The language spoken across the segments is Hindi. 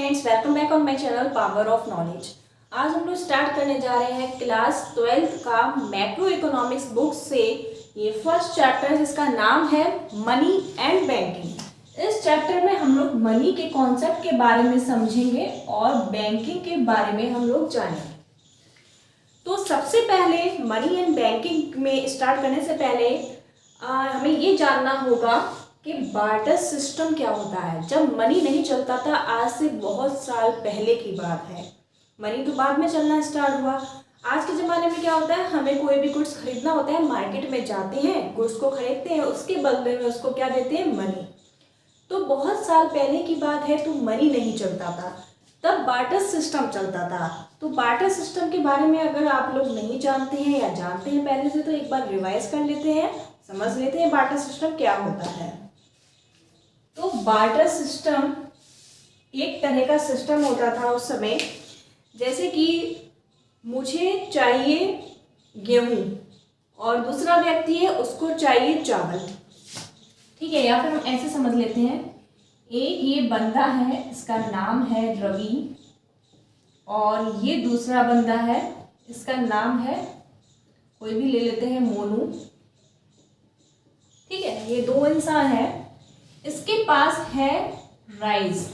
Friends, welcome back on my channel power of knowledge. आज हम लोग स्टार्ट करने जा रहे हैं क्लास 12th का मैक्रो इकोनॉमिक्स बुक से ये फर्स्ट चैप्टर जिसका नाम है मनी एंड बैंकिंग। इस चैप्टर में हम लोग मनी के कॉन्सेप्ट के बारे में समझेंगे और बैंकिंग के बारे में हम लोग जानेंगे। तो सबसे पहले मनी एंड बैंकिंग में स्टार्ट करने से पहले हमें ये जानना होगा कि बार्टर सिस्टम क्या होता है। जब मनी नहीं चलता था, आज से बहुत साल पहले की बात है। मनी तो बाद में चलना स्टार्ट हुआ। आज के ज़माने में क्या होता है, हमें कोई भी गुड्स खरीदना होता है, मार्केट में जाते हैं, गुड्स को खरीदते हैं, उसके बदले में उसको क्या देते हैं, मनी। तो बहुत साल पहले की बात है, तो मनी नहीं चलता था, तब बार्टर सिस्टम चलता था। तो बार्टर सिस्टम के बारे में अगर आप लोग नहीं जानते हैं या जानते हैं पहले से, तो एक बार रिवाइज कर लेते हैं, समझ लेते हैं बार्टर सिस्टम क्या होता है। तो बार्टर सिस्टम एक तरह का सिस्टम होता था उस समय, जैसे कि मुझे चाहिए गेहूँ और दूसरा व्यक्ति है उसको चाहिए चावल, ठीक है। या फिर हम ऐसे समझ लेते हैं, एक ये बंदा है, इसका नाम है रवि, और ये दूसरा बंदा है, इसका नाम है, कोई भी ले लेते हैं, मोनू, ठीक है। ये दो इंसान हैं, इसके पास है राइस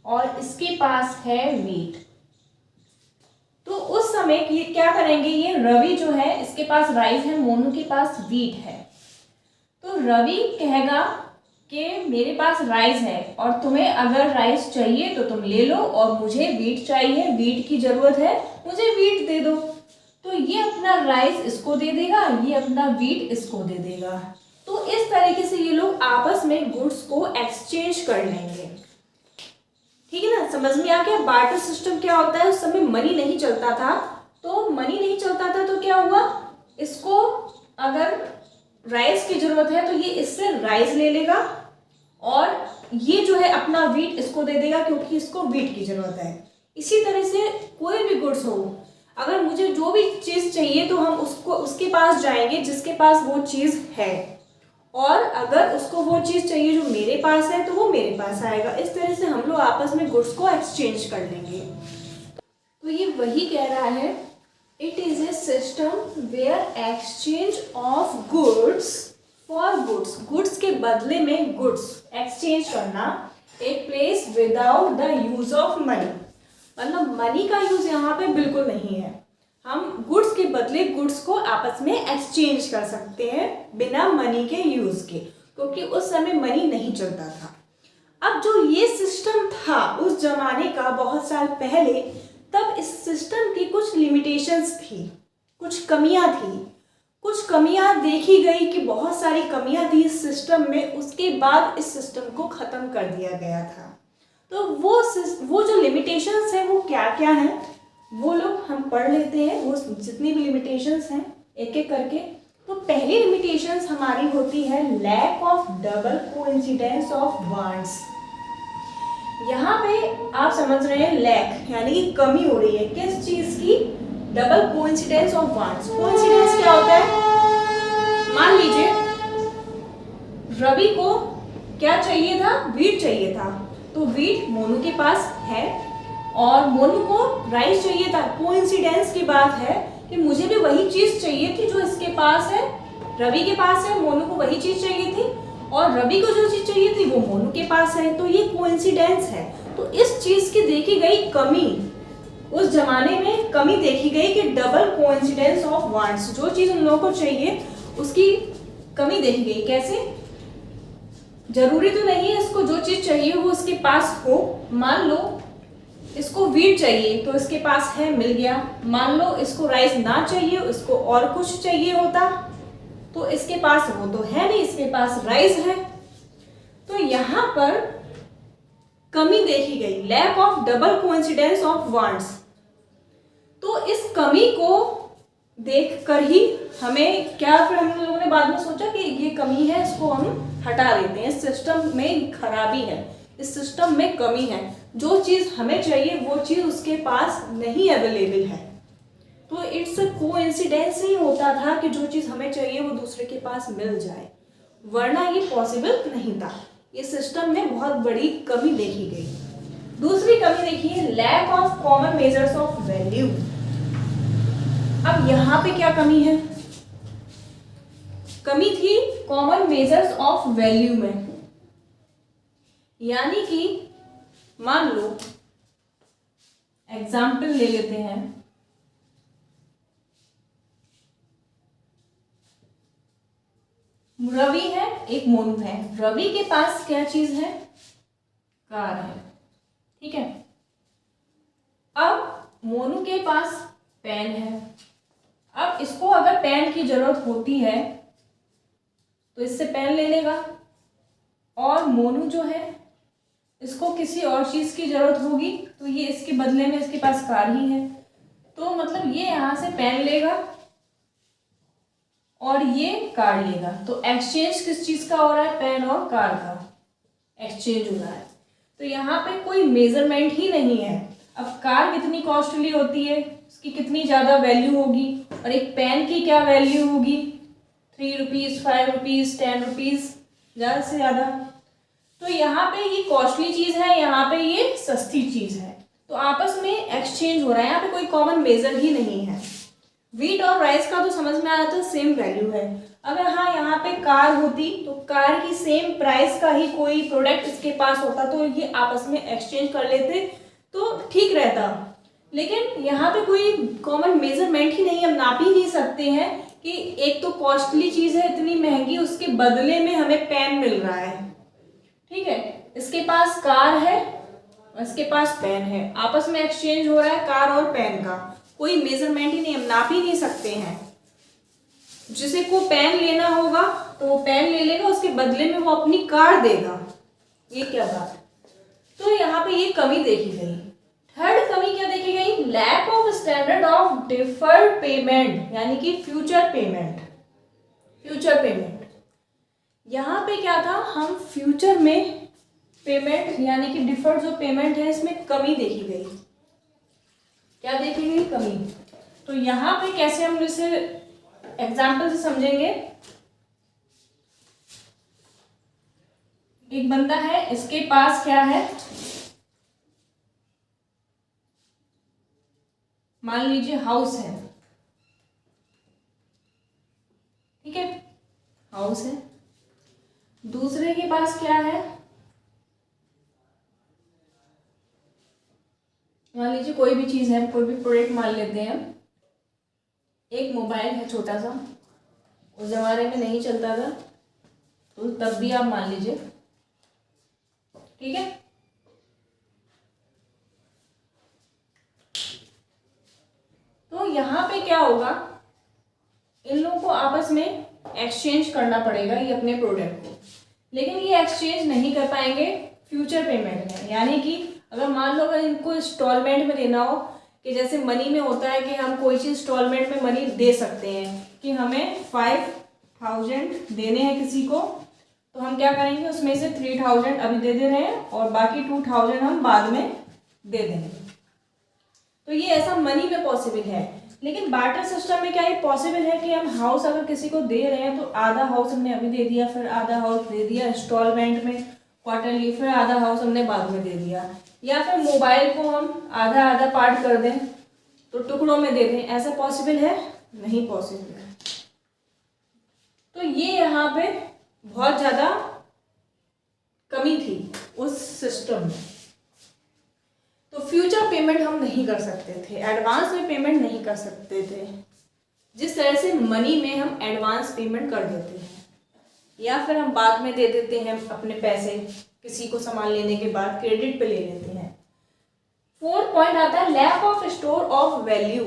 और इसके पास है वीट। तो उस समय ये क्या करेंगे, ये रवि जो है इसके पास राइस है, मोनू के पास वीट है। तो रवि कहेगा कि मेरे पास राइस है और तुम्हें अगर राइस चाहिए तो तुम ले लो, और मुझे वीट चाहिए, वीट की ज़रूरत है, मुझे वीट दे दो। तो ये अपना राइस इसको दे देगा, ये अपना वीट इसको दे देगा। तो इस तरीके से ये लोग आपस में गुड्स को एक्सचेंज कर लेंगे, ठीक है ना। समझ में आ गया बार्टर सिस्टम क्या होता है। उस समय मनी नहीं चलता था, तो मनी नहीं चलता था तो क्या हुआ, इसको अगर राइस की जरूरत है तो ये इससे राइस ले लेगा, और ये जो है अपना वीट इसको दे देगा क्योंकि इसको वीट की जरूरत है। इसी तरह से कोई भी गुड्स हो, अगर मुझे जो भी चीज़ चाहिए तो हम उसके पास जाएंगे जिसके पास वो चीज़ है, और अगर उसको वो चीज़ चाहिए जो मेरे पास है तो वो मेरे पास आएगा। इस तरह से हम लोग आपस में गुड्स को एक्सचेंज कर लेंगे। तो ये वही कह रहा है, it is a system where exchange of goods for goods, goods के बदले में गुड्स एक्सचेंज करना take place without the use of money. मतलब मनी का यूज यहाँ पे बिल्कुल नहीं है। हम गुड्स के बदले गुड्स को आपस में एक्सचेंज कर सकते हैं बिना मनी के यूज के, क्योंकि उस समय मनी नहीं चलता था। अब जो ये सिस्टम था उस जमाने का, बहुत साल पहले, तब इस सिस्टम की कुछ लिमिटेशंस थी, कुछ कमियां थी। कुछ कमियां देखी गई कि बहुत सारी कमियां थी इस सिस्टम में, उसके बाद इस सिस्टम को ख़त्म कर दिया गया था। तो वो जो लिमिटेशंस हैं वो क्या क्या हैं, वो लोग हम पढ़ लेते हैं, वो जितनी भी लिमिटेशंस हैं एक एक करके। तो पहली लिमिटेशंस हमारी होती है lack of double coincidence of wants. यहाँ पे आप समझ रहे हैं लैक यानी कि कमी हो रही है किस चीज़ की, double coincidence of wants. Coincidence क्या होता है, मान लीजिए रवि को क्या चाहिए था, वीट चाहिए था, तो वीट मोनू के पास है और मोनू को राइस चाहिए था। कोइंसिडेंस की बात है कि मुझे भी वही चीज़ चाहिए थी जो इसके पास है, रवि के पास है, मोनू को वही चीज़ चाहिए थी, और रवि को जो चीज़ चाहिए थी वो मोनू के पास है। तो ये कोइंसिडेंस है। तो इस चीज़ की देखी गई कमी, उस जमाने में कमी देखी गई कि डबल कोइंसिडेंस ऑफ वांट्स, जो चीज़ उन लोगों को चाहिए उसकी कमी देखी गई। कैसे, जरूरी तो नहीं है इसको जो चीज़ चाहिए वो उसके पास हो। मान लो इसको वीट चाहिए तो इसके पास है, मिल गया। मान लो इसको राइस ना चाहिए, इसको और कुछ चाहिए होता तो इसके पास वो तो है नहीं, इसके पास राइस है। तो यहाँ पर कमी देखी गई, lack of double coincidence of wants. तो इस कमी को देखकर ही हमें क्या, फिर हम लोगों ने बाद में सोचा कि ये कमी है, इसको हम हटा देते हैं, सिस्टम में खराबी है, इस सिस्टम में कमी है, जो चीज़ हमें चाहिए वो चीज़ उसके पास नहीं अवेलेबल है। तो इट्स कोइंसिडेंस ही होता था कि जो चीज़ हमें चाहिए वो दूसरे के पास मिल जाए, वरना ये पॉसिबल नहीं था। ये सिस्टम में बहुत बड़ी कमी देखी गई। दूसरी कमी देखिए, lack of common measures of value. अब यहां पे क्या कमी है? कमी थी कॉमन मेजर्स ऑफ वैल्यू में, यानी कि मान लो एग्जाम्पल ले लेते हैं, रवि है, एक मोनू है। रवि के पास क्या चीज है? कार है, ठीक है। अब मोनू के पास पेन है। अब इसको अगर पेन की जरूरत होती है तो इससे पेन ले लेगा, और मोनू जो है इसको किसी और चीज की जरूरत होगी तो ये इसके बदले में इसके पास कार ही है, तो मतलब ये यहां से पेन लेगा और ये कार लेगा। तो एक्सचेंज किस चीज का हो रहा है? पेन और कार का एक्सचेंज हो रहा है। तो यहाँ पे कोई मेजरमेंट ही नहीं है। अब कार कितनी कॉस्टली होती है, उसकी कितनी ज़्यादा वैल्यू होगी, और एक पेन की क्या वैल्यू होगी? 3 रुपीज़, 5 रुपीज़, 10 रुपीज़, ज़्यादा से ज़्यादा। तो यहाँ पे ये कॉस्टली चीज़ है, यहाँ पे ये सस्ती चीज़ है, तो आपस में एक्सचेंज हो रहा है। यहाँ पे कोई कॉमन मेजर ही नहीं है। व्हीट और राइस का तो समझ में आया, तो सेम वैल्यू है। अगर हाँ यहाँ पे कार होती तो कार की सेम प्राइस का ही कोई प्रोडक्ट इसके पास होता तो ये आपस में एक्सचेंज कर लेते तो ठीक रहता, लेकिन यहाँ पे कोई कॉमन मेजरमेंट ही नहीं, हम नाप ही नहीं सकते हैं कि एक तो कॉस्टली चीज़ है इतनी महंगी, उसके बदले में हमें पेन मिल रहा है, ठीक है। इसके पास कार है, इसके पास पेन है, आपस में एक्सचेंज हो रहा है कार और पेन का, कोई मेजरमेंट ही नहीं, हम नाप ही नहीं सकते हैं। जिसे को पेन लेना होगा तो वो पेन ले लेगा, उसके बदले में वो अपनी कार देगा। ये क्या बात? तो यहाँ पे ये कमी देखी गई। थर्ड कमी क्या देखी गई? Lack of standard of deferred payment, यानी कि फ्यूचर पेमेंट। फ्यूचर पेमेंट यहाँ पे क्या था, हम फ्यूचर में पेमेंट यानी कि डिफर्ड जो पेमेंट है इसमें कमी देखी गई। क्या देखी गई? कमी। तो यहाँ पे कैसे हम इसे एग्जाम्पल से समझेंगे। एक बंदा है, इसके पास क्या है, मान लीजिए हाउस है, ठीक है, हाउस है। दूसरे के पास क्या है, मान लीजिए कोई भी चीज है, कोई भी प्रोडक्ट मान लेते हैं। एक मोबाइल है छोटा सा, उस जमाने में नहीं चलता था तो तब भी आप मान लीजिए, ठीक है। तो यहाँ पे क्या होगा, इन लोगों को आपस में एक्सचेंज करना पड़ेगा ये अपने प्रोडक्ट को, लेकिन ये एक्सचेंज नहीं कर पाएंगे फ्यूचर पेमेंट में। यानी कि अगर मान लो अगर इनको इंस्टॉलमेंट में देना हो, कि जैसे मनी में होता है कि हम कोई चीज़ इंस्टॉलमेंट में मनी दे सकते हैं, कि हमें 5000 देने हैं किसी को, तो हम क्या करेंगे, उसमें से 3000 अभी दे रहे हैं और बाकी 2000 हम बाद में दे देंगे। तो ये ऐसा मनी में पॉसिबल है, लेकिन बार्टर सिस्टम में क्या ये पॉसिबल है कि हम हाउस अगर किसी को दे रहे हैं तो आधा हाउस हमने अभी दे दिया, फिर आधा हाउस दे दिया इंस्टॉलमेंट में क्वार्टरली, फिर आधा हाउस हमने बाद में दे दिया, या फिर मोबाइल को हम आधा आधा पार्ट कर दें तो टुकड़ों में दे दें, ऐसा पॉसिबल है? नहीं पॉसिबल है। तो ये यहाँ पे बहुत ज़्यादा कमी थी उस सिस्टम में। तो फ्यूचर पेमेंट हम नहीं कर सकते थे, एडवांस में पेमेंट नहीं कर सकते थे, जिस तरह से मनी में हम एडवांस पेमेंट कर देते हैं या फिर हम बाद में दे देते हैं अपने पैसे, किसी को सामान लेने के बाद क्रेडिट पे ले लेते हैं। फोर्थ पॉइंट आता है lack of store of value.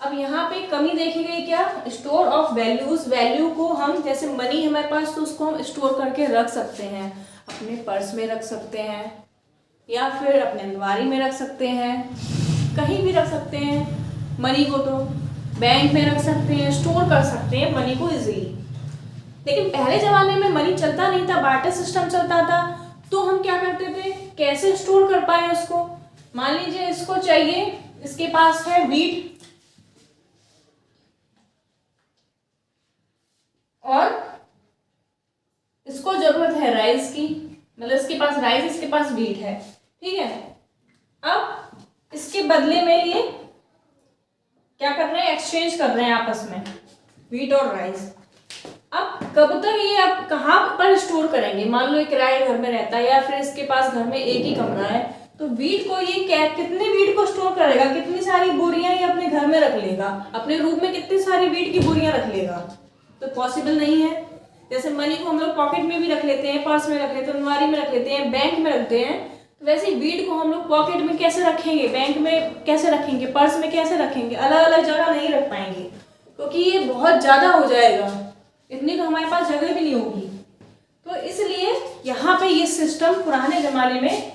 अब यहाँ पे कमी देखी गई क्या, स्टोर ऑफ वैल्यूज। वैल्यू को हम जैसे मनी हमारे पास तो उसको हम स्टोर करके रख सकते हैं, अपने पर्स में रख सकते हैं या फिर अपने अलमारी में रख सकते हैं, कहीं भी रख सकते हैं। मनी को तो बैंक में रख सकते हैं, स्टोर कर सकते हैं मनी को इजीली। लेकिन पहले ज़माने में मनी चलता नहीं था, बार्टर सिस्टम चलता था, तो हम क्या करते थे, कैसे स्टोर कर पाए उसको। मान लीजिए इसको चाहिए, इसके पास है व्हीट और इसको जरूरत है राइस की, मतलब इसके पास राइस, इसके पास व्हीट है, ठीक है। अब इसके बदले में ये क्या कर रहे हैं, एक्सचेंज कर रहे हैं आपस में, व्हीट और राइस। अब कब तक ये आप कहाँ पर स्टोर करेंगे, मान लो एक किराए घर में रहता है या फिर इसके पास घर में एक ही कमरा है, तो व्हीट को ये क्या, कितने व्हीट को स्टोर करेगा, कितनी सारी बोरियां ये अपने घर में रख लेगा, अपने रूम में कितनी सारी व्हीट की बोरियां रख लेगा, तो पॉसिबल नहीं है। जैसे मनी को हम लोग पॉकेट में भी रख लेते हैं, पर्स में रख लेते हैं, अलमारी में रख लेते हैं, बैंक में रखते हैं, तो वैसे ही व्हीट को हम लोग पॉकेट में कैसे रखेंगे, बैंक में कैसे रखेंगे, पर्स में कैसे रखेंगे, अलग अलग जगह नहीं रख पाएंगे क्योंकि ये बहुत ज़्यादा हो जाएगा, इतनी तो हमारे पास जगह भी नहीं होगी। तो इसलिए यहाँ पे ये सिस्टम पुराने ज़माने में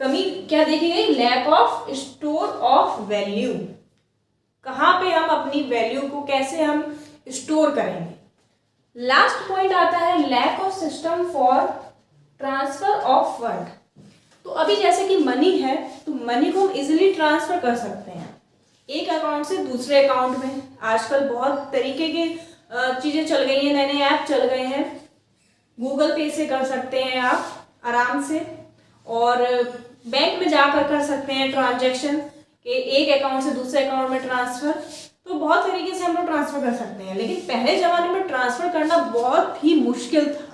कमी क्या देखी गई, lack of store of value. कहाँ पे हम अपनी वैल्यू को कैसे हम स्टोर करेंगे। लास्ट पॉइंट आता है lack of system for transfer of fund. तो अभी जैसे कि मनी है, तो मनी को हम इजीली ट्रांसफर कर सकते हैं एक अकाउंट से दूसरे अकाउंट में। आजकल बहुत तरीके की चीज़ें चल गई हैं, नए नए ऐप चल गए हैं, गूगल पे से कर सकते हैं आप आराम से, और बैंक में जाकर कर सकते हैं ट्रांजैक्शन के एक अकाउंट से दूसरे अकाउंट में ट्रांसफ़र। तो बहुत तरीके से हम लोग ट्रांसफ़र कर सकते हैं, लेकिन पहले ज़माने में ट्रांसफ़र करना बहुत ही मुश्किल था।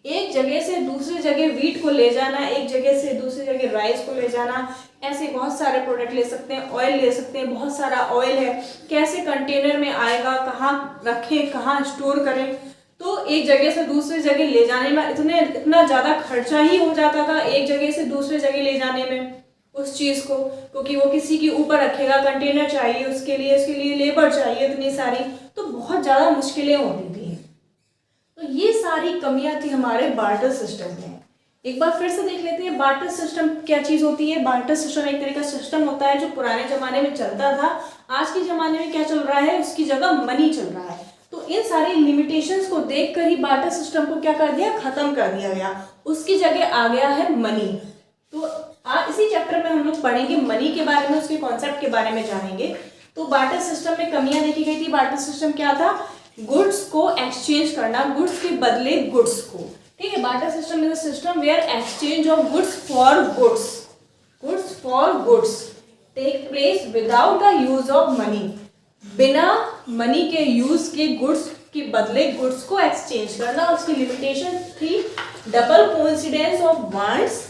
एक जगह से दूसरी जगह व्हीट को ले जाना, एक जगह से दूसरी जगह राइस को ले जाना, ऐसे बहुत सारे प्रोडक्ट ले सकते हैं, ऑयल ले सकते हैं, बहुत सारा ऑयल है, कैसे कंटेनर में आएगा, कहाँ रखें, कहाँ स्टोर करें। तो एक जगह से दूसरी जगह ले जाने में इतना ज़्यादा खर्चा ही हो जाता था एक जगह से दूसरी जगह ले जाने में उस चीज़ को, क्योंकि वो किसी के ऊपर रखेगा, कंटेनर चाहिए उसके लिए लेबर चाहिए इतनी सारी, तो बहुत ज़्यादा मुश्किलें होती थी। तो ये सारी कमियां थी हमारे बार्टर सिस्टम में। एक बार फिर से देख लेते हैं बार्टर सिस्टम क्या चीज़ होती है। बार्टर सिस्टम एक तरह का सिस्टम होता है जो पुराने ज़माने में चलता था। आज के ज़माने में क्या चल रहा है, उसकी जगह मनी चल रहा है। तो इन सारी लिमिटेशंस को देखकर ही बार्टर सिस्टम को क्या कर दिया, खत्म कर दिया गया, उसकी जगह आ गया है मनी। तो इसी चैप्टर में हम लोग पढ़ेंगे मनी के बारे में, उसके कॉन्सेप्ट के बारे में जानेंगे। तो बार्टर सिस्टम में कमियां देखी गई थी। बार्टर सिस्टम क्या था, गुड्स को एक्सचेंज करना, गुड्स के बदले गुड्स को, ठीक है। Barter system is a system where exchange of goods for goods take place without the use of money. बिना मनी के यूज के गुड्स के बदले गुड्स को एक्सचेंज करना। उसकी लिमिटेशन थी double coincidence of wants,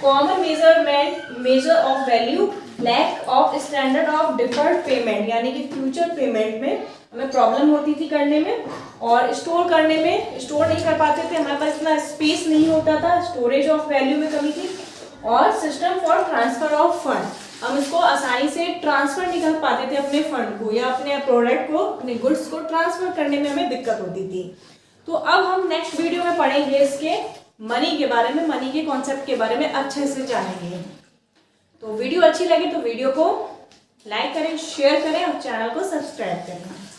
common measure of value, lack of standard of deferred payment, यानी कि फ्यूचर पेमेंट में हमें प्रॉब्लम होती थी करने में, और स्टोर करने में स्टोर नहीं कर पाते थे, हमारे पास इतना स्पेस नहीं होता था, स्टोरेज ऑफ वैल्यू में कमी थी। और system for transfer of fund, हम इसको आसानी से ट्रांसफर नहीं कर पाते थे अपने फंड को या अपने प्रोडक्ट को, अपने गुड्स को ट्रांसफर करने में हमें दिक्कत होती थी। तो अब हम नेक्स्ट वीडियो में पढ़ेंगे इसके मनी के बारे में, मनी के कॉन्सेप्ट के बारे में अच्छे से जानेंगे। तो वीडियो अच्छी लगे तो वीडियो को लाइक करें, शेयर करें और चैनल को सब्सक्राइब करें।